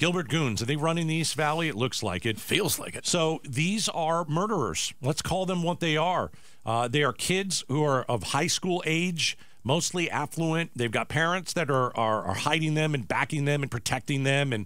Gilbert Goons, are they running the East Valley? It looks like it. Feels like it. So these are murderers. Let's call them what they are. They are kids who are of high school age, mostly affluent. They've got parents that are hiding them and backing them and protecting them. And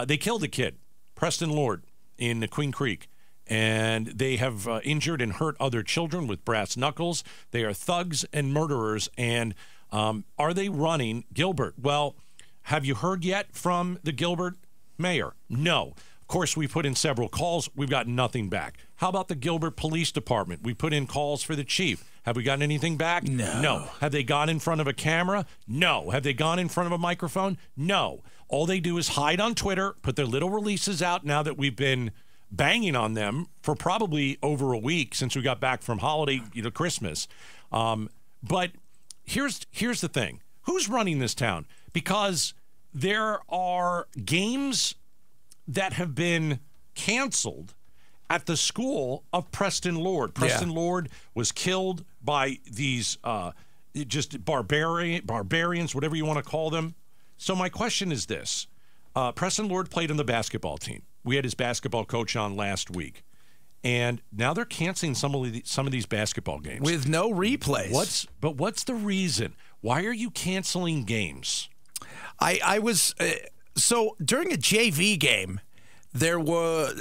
they killed a kid, Preston Lord, in Queen Creek. And they have injured and hurt other children with brass knuckles. They are thugs and murderers. And are they running Gilbert? Well, have you heard yet from the Gilbert mayor? No. Of course, we put in several calls. We've got nothing back. How about the Gilbert Police Department? We put in calls for the chief. Have we gotten anything back? No. Have they gone in front of a camera? No. Have they gone in front of a microphone? No. All they do is hide on Twitter, put their little releases out now that we've been banging on them for probably over a week since we got back from holiday, Christmas. But here's the thing. Who's running this town? Because there are games that have been canceled at the school of Preston Lord. Preston Lord was killed by these just barbarians, whatever you want to call them. So my question is this. Preston Lord played on the basketball team. We had his basketball coach on last week. And now they're canceling some of these basketball games. With no replays. What's the reason? Why are you canceling games? I was so during a JV game, there was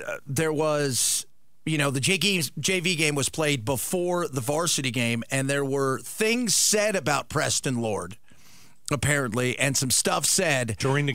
the JV game was played before the varsity game, and there were things said about Preston Lord, apparently, and some stuff said during the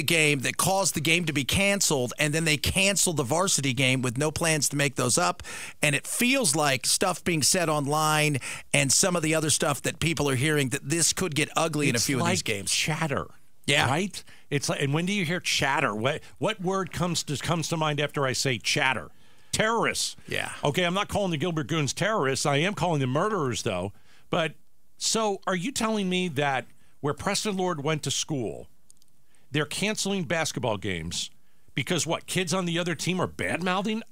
game that caused the game to be canceled, and then they canceled the varsity game with no plans to make those up. And it feels like stuff being said online and some of the other stuff that people are hearing that this could get ugly in a few of these games. Chatter. Yeah. Right? It's like, and when do you hear chatter? What word comes to mind after I say chatter? Terrorists. Yeah. Okay, I'm not calling the Gilbert Goons terrorists. I am calling them murderers, though. But so are you telling me that where Preston Lord went to school, they're canceling basketball games because kids on the other team are bad-mouthing?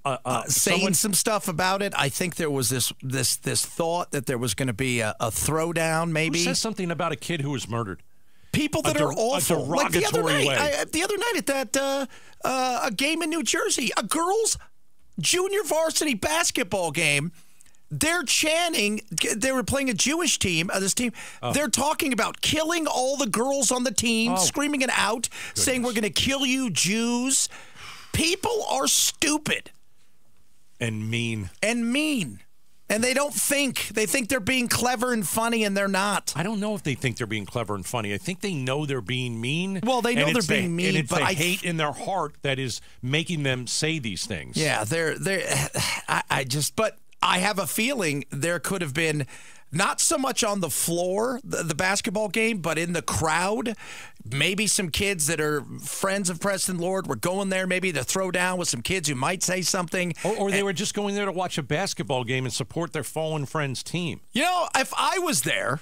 Saying some stuff about it. I think there was this thought that there was going to be a throwdown, maybe. Who says something about a kid who was murdered? People that are awful. Like the other night at that a game in New Jersey, a girls' junior varsity basketball game. They're chanting. They were playing a Jewish team. This team. They're talking about killing all the girls on the team, screaming it out, saying we're going to kill you, Jews. People are stupid and mean. And they don't think. They think they're being clever and funny, and they're not. I don't know if they think they're being clever and funny. I think they know they're being mean. Well, they know they're being mean, and it's the hate in their heart that is making them say these things. Yeah, but I have a feeling there could have been not so much on the floor, the basketball game, but in the crowd. Maybe some kids that are friends of Preston Lord were going there maybe to throw down with some kids who might say something. Or they were just going there to watch a basketball game and support their fallen friend's team. If I was there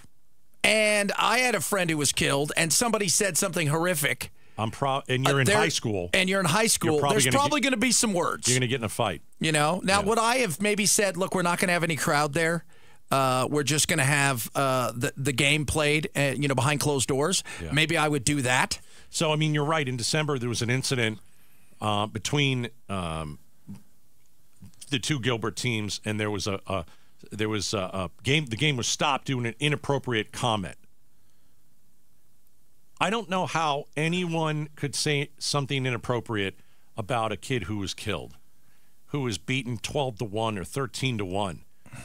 and I had a friend who was killed and somebody said something horrific. And you're in high school. And you're in high school. There's probably going to be some words. You're going to get in a fight. Now, would I have maybe said, look, we're not going to have any crowd there. We're just going to have the game played, behind closed doors. Yeah. Maybe I would do that. So, I mean, you're right. In December, there was an incident between the two Gilbert teams, and there was a game. The game was stopped due to an inappropriate comment. I don't know how anyone could say something inappropriate about a kid who was killed, who was beaten 12-1 or 13-1.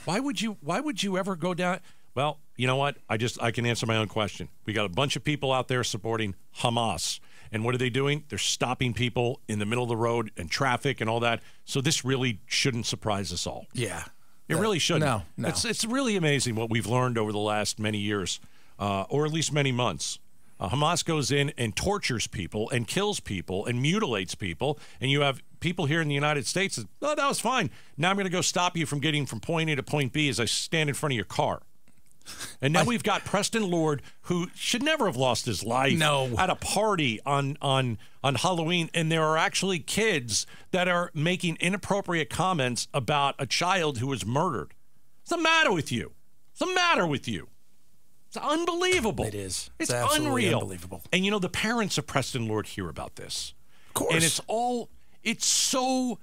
Why would you ever go down? Well, you know what? I can answer my own question. We got a bunch of people out there supporting Hamas. And what are they doing? They're stopping people in the middle of the road and traffic and all that. So this really shouldn't surprise us all. Yeah. It really shouldn't. No. It's really amazing what we've learned over the last many years, or at least many months. Hamas goes in and tortures people and kills people and mutilates people, and you have people here in the United States that, that was fine. Now I'm going to go stop you from getting from point A to point B as I stand in front of your car. And now we've got Preston Lord, who should never have lost his life at a party on Halloween, and there are actually kids that are making inappropriate comments about a child who was murdered. What's the matter with you? What's the matter with you? It's unbelievable. It is. It's absolutely unreal. Unbelievable. And, the parents of Preston Lord hear about this. Of course. And it's so,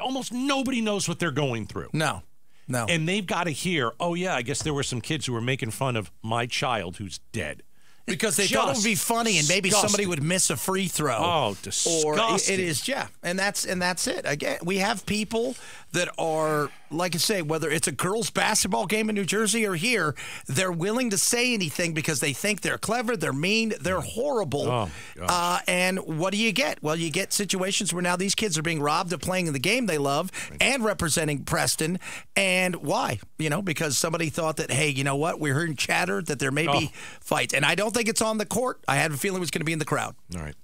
almost nobody knows what they're going through. No. And they've got to hear, oh, yeah, I guess there were some kids who were making fun of my child who's dead. Because they thought it would be funny, and maybe somebody would miss a free throw. Oh, disgusting! Or it is, yeah, and that's it. Again, we have people that are, like I say, whether it's a girls' basketball game in New Jersey or here, they're willing to say anything because they think they're clever, they're mean, they're horrible. Oh, gosh. And what do you get? Well, you get situations where now these kids are being robbed of playing in the game they love and representing Preston. And why? Because somebody thought that, hey, you know what? We're hearing chatter that there may be fights, and I don't think it's on the court. I had a feeling it was going to be in the crowd. All right.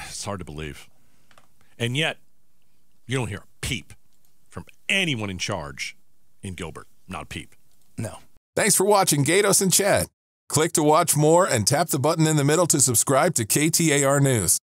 It's hard to believe. And yet, you don't hear a peep from anyone in charge in Gilbert. Not a peep. No. Thanks for watching Gatos and Chad. Click to watch more and tap the button in the middle to subscribe to KTAR News.